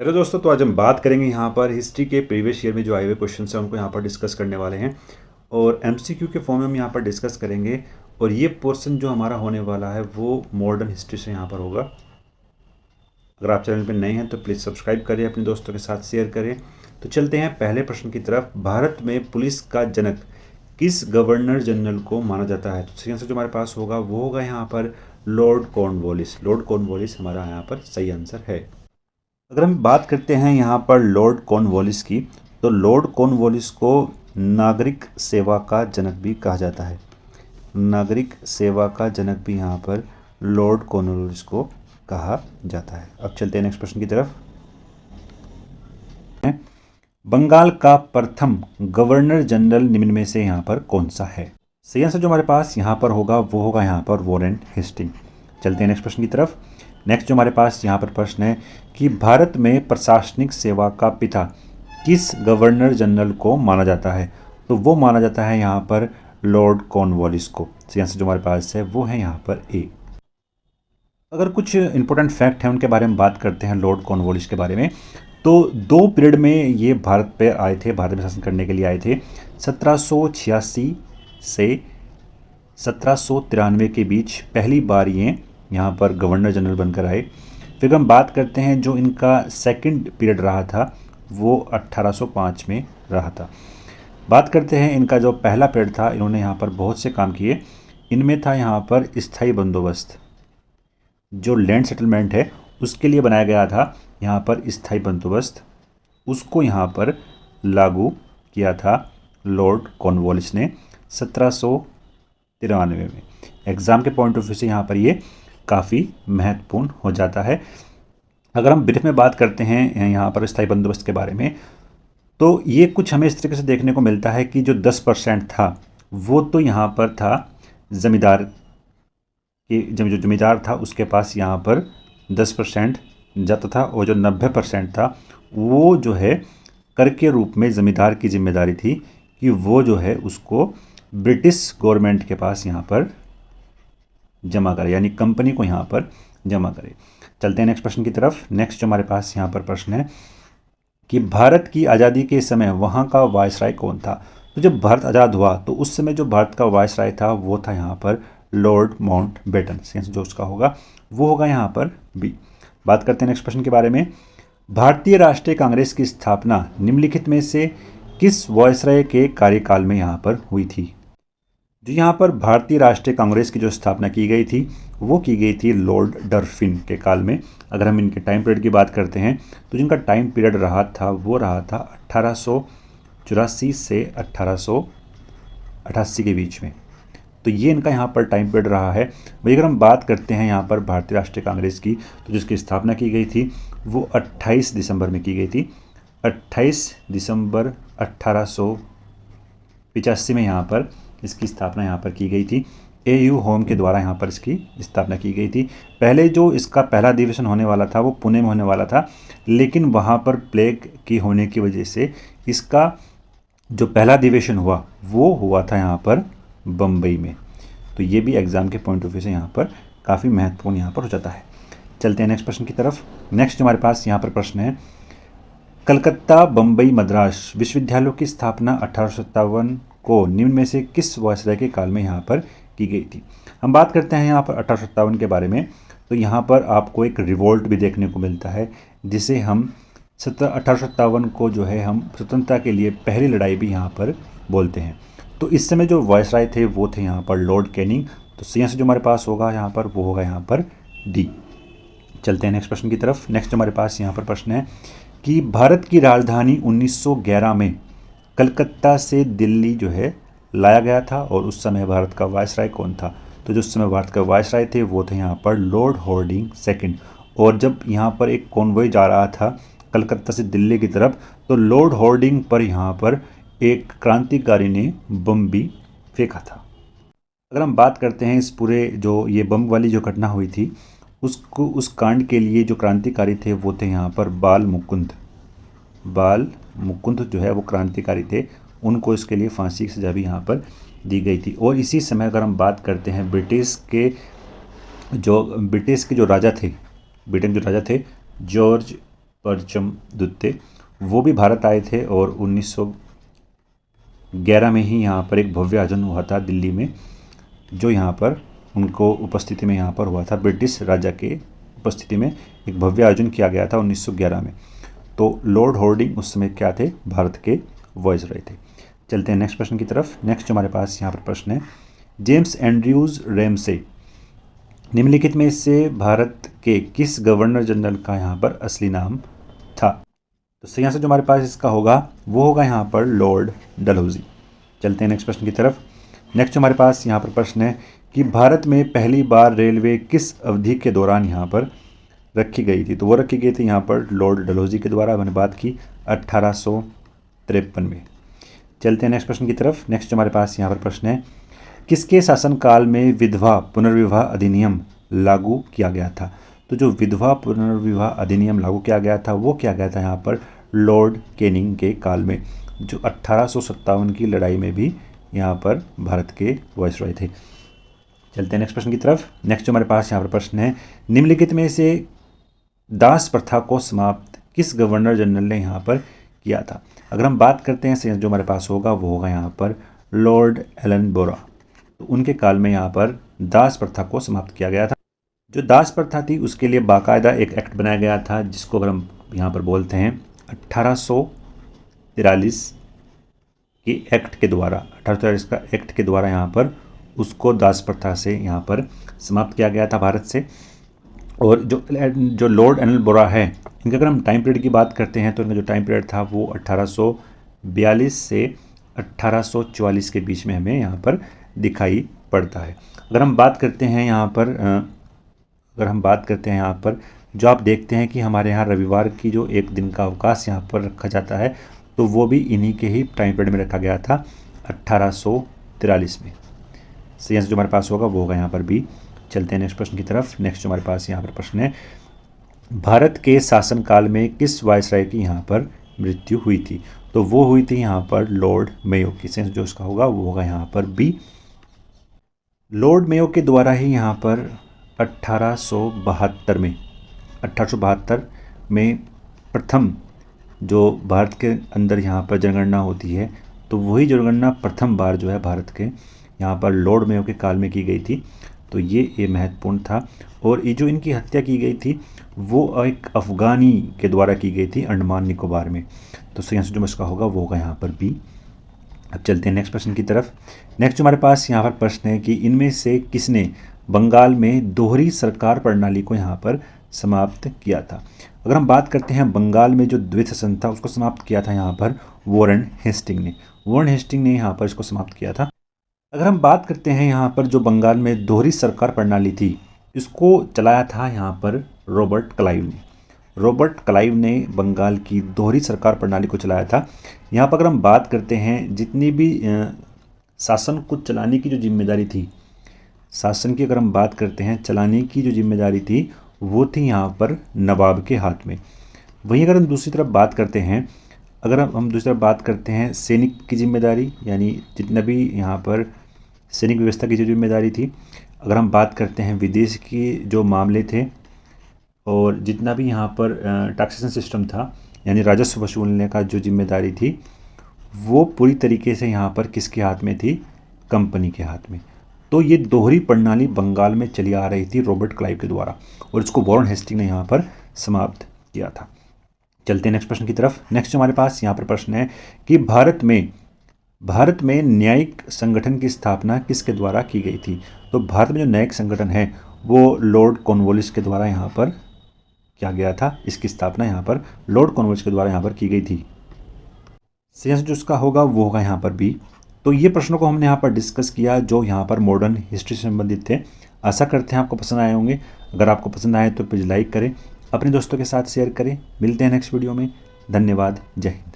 Hello दोस्तों, तो आज हम बात करेंगे यहाँ पर हिस्ट्री के प्रीवियस ईयर में जो आए हुए क्वेश्चन हैं उनको यहाँ पर डिस्कस करने वाले हैं। और एमसीक्यू के फॉर्म में हम यहाँ पर डिस्कस करेंगे। और ये पोर्शन जो हमारा होने वाला है वो मॉडर्न हिस्ट्री से यहाँ पर होगा। अगर आप चैनल पर नए हैं तो प्लीज़ सब्सक्राइब करें, अपने दोस्तों के साथ शेयर करें। तो चलते हैं पहले प्रश्न की तरफ। भारत में पुलिस का जनक किस गवर्नर जनरल को माना जाता है? तो सही आंसर जो हमारे पास होगा वो होगा यहाँ पर लॉर्ड कॉर्नवालिस। लॉर्ड कॉर्नवालिस हमारा यहाँ पर सही आंसर है। अगर हम बात करते हैं यहाँ पर लॉर्ड कॉर्नवालिस की, तो लॉर्ड कॉर्नवालिस को नागरिक सेवा का जनक भी कहा जाता है। नागरिक सेवा का जनक भी यहाँ पर लॉर्ड कॉर्नवालिस को कहा जाता है। अब चलते हैं नेक्स्ट प्रश्न की तरफ। बंगाल का प्रथम गवर्नर जनरल निम्न में से यहाँ पर कौन सा है? सही आंसर जो हमारे पास यहाँ पर होगा वो होगा यहाँ पर वॉरेन हेस्टिंग। चलते हैं नेक्स्ट प्रश्न की तरफ। नेक्स्ट जो हमारे पास यहाँ पर प्रश्न है कि भारत में प्रशासनिक सेवा का पिता किस गवर्नर जनरल को माना जाता है? तो वो माना जाता है यहाँ पर लॉर्ड कॉर्नवालिस को। सही आंसर जो हमारे पास है वो है यहाँ पर ए। अगर कुछ इंपॉर्टेंट फैक्ट हैं उनके बारे में बात करते हैं लॉर्ड कॉर्नवालिस के बारे में, तो 2 पीरियड में ये भारत पे आए थे, भारत में शासन करने के लिए आए थे। 1786 से 1793 के बीच पहली बार ये यहाँ पर गवर्नर जनरल बनकर आए। फिर हम बात करते हैं जो इनका सेकंड पीरियड रहा था वो 1805 में रहा था। बात करते हैं इनका जो पहला पीरियड था, इन्होंने यहाँ पर बहुत से काम किए। इनमें था यहाँ पर स्थायी बंदोबस्त, जो लैंड सेटलमेंट है उसके लिए बनाया गया था यहाँ पर स्थायी बंदोबस्त, उसको यहाँ पर लागू किया था लॉर्ड कॉर्नवालिस ने 1793 में। एग्ज़ाम के पॉइंट ऑफ व्यू से यहाँ पर ये काफ़ी महत्वपूर्ण हो जाता है। अगर हम ब्रीफ में बात करते हैं यहाँ पर स्थायी बंदोबस्त के बारे में, तो ये कुछ हमें इस तरीके से देखने को मिलता है कि जो 10% था वो तो यहाँ पर था ज़मींदार के, जो ज़मींदार था उसके पास यहाँ पर 10% जाता था, और जो 90% था वो जो है कर के रूप में ज़मींदार की जिम्मेदारी थी कि वो जो है उसको ब्रिटिश गवर्नमेंट के पास यहाँ पर जमा करे, यानी कंपनी को यहाँ पर जमा करे। चलते हैं नेक्स्ट प्रश्न की तरफ। नेक्स्ट जो हमारे पास यहाँ पर प्रश्न है कि भारत की आज़ादी के समय वहाँ का वायसराय कौन था? तो जब भारत आज़ाद हुआ तो उस समय जो भारत का वायसराय था वो था यहाँ पर लॉर्ड माउंटबेटन। जो उसका होगा वो होगा यहाँ पर बी। बात करते हैं नेक्स्ट प्रश्न के बारे में। भारतीय राष्ट्रीय कांग्रेस की स्थापना निम्नलिखित में से किस वायसराय के कार्यकाल में यहाँ पर हुई थी? जो यहाँ पर भारतीय राष्ट्रीय कांग्रेस की जो स्थापना की गई थी वो की गई थी लॉर्ड डरफिन के काल में। अगर हम इनके टाइम पीरियड की बात करते हैं तो जिनका टाइम पीरियड रहा था वो रहा था 1884 से 1888 के बीच में। तो ये इनका यहाँ पर टाइम पीरियड रहा है। वही अगर हम बात करते हैं यहाँ पर भारतीय राष्ट्रीय कांग्रेस की, तो जिसकी स्थापना की गई थी वो 28 दिसंबर में की गई थी। 28 दिसंबर 1885 में यहाँ पर इसकी स्थापना यहाँ पर की गई थी। AU होम के द्वारा यहाँ पर इसकी स्थापना की गई थी। पहले जो इसका पहला अधिवेशन होने वाला था वो पुणे में होने वाला था, लेकिन वहाँ पर प्लेग की होने की वजह से इसका जो पहला अधिवेशन हुआ वो हुआ था यहाँ पर बम्बई में। तो ये भी एग्ज़ाम के पॉइंट ऑफ व्यू से यहाँ पर काफ़ी महत्वपूर्ण यहाँ पर हो जाता है। चलते हैं नेक्स्ट प्रश्न की तरफ। नेक्स्ट हमारे पास यहाँ पर प्रश्न है, कलकत्ता, बम्बई, मद्रास विश्वविद्यालयों की स्थापना 1857 को निम्न में से किस वायसराय के काल में यहाँ पर की गई थी? हम बात करते हैं यहाँ पर 1857 के बारे में, तो यहाँ पर आपको एक रिवोल्ट भी देखने को मिलता है, जिसे हम 1857 को जो है हम स्वतंत्रता के लिए पहली लड़ाई भी यहाँ पर बोलते हैं। तो इस समय जो वायसराय थे वो थे यहाँ पर लॉर्ड कैनिंग। तो सी आंसर जो हमारे पास होगा यहाँ पर वो होगा यहाँ पर डी। चलते हैं नेक्स्ट प्रश्न की तरफ। नेक्स्ट हमारे पास यहाँ पर प्रश्न है कि भारत की राजधानी 1911 में कलकत्ता से दिल्ली जो है लाया गया था, और उस समय भारत का वायसराय कौन था? तो जो उस समय भारत का वायसराय थे वो थे यहाँ पर लॉर्ड हॉर्डिंग सेकंड। और जब यहाँ पर एक कॉन्वॉय जा रहा था कलकत्ता से दिल्ली की तरफ, तो लॉर्ड हॉर्डिंग पर यहाँ पर एक क्रांतिकारी ने बम भी फेंका था। अगर हम बात करते हैं इस पूरे जो ये बम वाली जो घटना हुई थी उसको, उस कांड के लिए जो क्रांतिकारी थे वो थे यहाँ पर बाल मुकुंद जो है वो क्रांतिकारी थे। उनको इसके लिए फांसी की सज़ा भी यहाँ पर दी गई थी। और इसी समय अगर हम बात करते हैं ब्रिटिश के जो राजा थे, ब्रिटेन जो राजा थे जॉर्ज परचम दुत्ते, वो भी भारत आए थे और 1911 में ही यहाँ पर एक भव्य आयोजन हुआ था दिल्ली में, जो यहाँ पर उनको उपस्थिति में यहाँ पर हुआ था। ब्रिटिश राजा के उपस्थिति में एक भव्य आयोजन किया गया था 1911 में। तो लॉर्ड हॉर्डिंग उस समय क्या थे, भारत के वाइसरॉय थे। चलते हैं नेक्स्ट प्रश्न की तरफ। नेक्स्ट जो हमारे पास यहाँ पर प्रश्न है, जेम्स एंड्रयूज रैमसे निम्नलिखित में से भारत के किस गवर्नर जनरल का यहाँ पर असली नाम था? तो सही आंसर जो हमारे पास इसका होगा वो होगा यहाँ पर लॉर्ड डलहौजी। चलते हैं नेक्स्ट प्रश्न की तरफ। नेक्स्ट जो हमारे पास यहाँ पर प्रश्न है कि भारत में पहली बार रेलवे किस अवधि के दौरान यहाँ पर रखी गई थी? तो वो रखी गई थी यहाँ पर लॉर्ड डलहौजी के द्वारा, मैंने बात की 1853 में। चलते हैं नेक्स्ट प्रश्न की तरफ। नेक्स्ट जो हमारे पास यहाँ पर प्रश्न है, किसके शासनकाल में विधवा पुनर्विवाह अधिनियम लागू किया गया था? तो जो विधवा पुनर्विवाह अधिनियम लागू किया गया था वो किया गया था यहाँ पर लॉर्ड कैनिंग के काल में, जो 1857 की लड़ाई में भी यहाँ पर भारत के वाइसरॉय थे। चलते हैं नेक्स्ट प्रश्न की तरफ। नेक्स्ट जो हमारे पास यहाँ पर प्रश्न है, निम्नलिखित में से दास प्रथा को समाप्त किस गवर्नर जनरल ने यहाँ पर किया था? अगर हम बात करते हैं जो हमारे पास होगा वो होगा यहाँ पर लॉर्ड एलनबोरो। तो उनके काल में यहाँ पर दास प्रथा को समाप्त किया गया था। जो दास प्रथा थी उसके लिए बाकायदा एक एक्ट बनाया गया था, जिसको अगर हम यहाँ पर बोलते हैं 1843 के एक्ट के द्वारा, 1843 का एक्ट के द्वारा यहाँ पर उसको दास प्रथा से यहाँ पर समाप्त किया गया था भारत से। और जो लॉर्ड एलनबोरो है, इनका अगर हम टाइम पीरियड की बात करते हैं तो इनका जो टाइम पीरियड था वो 1842 से 1844 के बीच में हमें यहाँ पर दिखाई पड़ता है। अगर हम बात करते हैं यहाँ पर जो आप देखते हैं कि हमारे यहाँ रविवार की जो एक दिन का अवकाश यहाँ पर रखा जाता है, तो वो भी इन्हीं के ही टाइम पीरियड में रखा गया था 1843 में। सही आंसर जो हमारे पास होगा वो होगा यहाँ पर बी। चलते हैं नेक्स्ट प्रश्न की तरफ। नेक्स्ट जो हमारे पास यहाँ पर प्रश्न है, भारत के शासनकाल में किस वाइसरॉय की यहाँ पर मृत्यु हुई थी? तो वो हुई थी यहाँ पर लॉर्ड मेयो की। सही आंसर जो इसका होगा वो होगा यहाँ पर बी। लॉर्ड मेयो के द्वारा ही यहाँ पर 1872 में प्रथम जो भारत के अंदर यहाँ पर जनगणना होती है, तो वही जनगणना प्रथम बार जो है भारत के यहाँ पर लॉर्ड मेयो के काल में की गई थी। तो ये महत्वपूर्ण था। और ये जो इनकी हत्या की गई थी वो एक अफ़गानी के द्वारा की गई थी अंडमान निकोबार में। तो सही आंसर जो इसका होगा वो होगा यहाँ पर बी। अब चलते हैं नेक्स्ट प्रश्न की तरफ। नेक्स्ट जो हमारे पास यहाँ पर प्रश्न है कि इनमें से किसने बंगाल में दोहरी सरकार प्रणाली को यहाँ पर समाप्त किया था? अगर हम बात करते हैं बंगाल में जो द्वितीय शासन था उसको समाप्त किया था यहाँ पर वॉरेन हेस्टिंग ने। वॉरेन हेस्टिंग ने यहाँ पर इसको समाप्त किया था। अगर हम बात करते हैं यहाँ पर जो बंगाल में दोहरी सरकार प्रणाली थी, इसको चलाया था यहाँ पर रॉबर्ट क्लाइव ने। रॉबर्ट क्लाइव ने बंगाल की दोहरी सरकार प्रणाली को चलाया था। यहाँ पर अगर हम बात करते हैं जितनी भी शासन को चलाने की जो जिम्मेदारी थी, शासन की अगर हम बात करते हैं चलाने की जो जिम्मेदारी थी वो थी यहाँ पर नवाब के हाथ में। वहीं अगर हम दूसरी तरफ बात करते हैं सैनिक की जिम्मेदारी, यानी जितना भी यहाँ पर सैनिक व्यवस्था की जो जिम्मेदारी थी, अगर हम बात करते हैं विदेश के जो मामले थे और जितना भी यहाँ पर टैक्सेशन सिस्टम था, यानी राजस्व वसूलने का जो जिम्मेदारी थी, वो पूरी तरीके से यहाँ पर किसके हाथ में थी? कंपनी के हाथ में। तो ये दोहरी प्रणाली बंगाल में चली आ रही थी रॉबर्ट क्लाइव के द्वारा, और इसको वॉरेन हेस्टिंग ने यहाँ पर समाप्त किया था। चलते हैं नेक्स्ट प्रश्न की तरफ। नेक्स्ट हमारे पास यहाँ पर प्रश्न है कि भारत में न्यायिक संगठन की स्थापना किसके द्वारा की गई थी? तो भारत में जो न्यायिक संगठन है वो लॉर्ड कॉर्नवालिस के द्वारा यहाँ पर किया गया था। इसकी स्थापना यहाँ पर लॉर्ड कॉर्नवालिस के द्वारा यहाँ पर की गई थी। सही आंसर जो इसका होगा वो होगा यहाँ पर बी। तो ये प्रश्नों को हमने यहाँ पर डिस्कस किया जो यहाँ पर मॉडर्न हिस्ट्री से संबंधित थे। आशा करते हैं आपको पसंद आए होंगे। अगर आपको पसंद आए तो प्लीज़ लाइक करें, अपने दोस्तों के साथ शेयर करें। मिलते हैं नेक्स्ट वीडियो में। धन्यवाद। जय हिंद।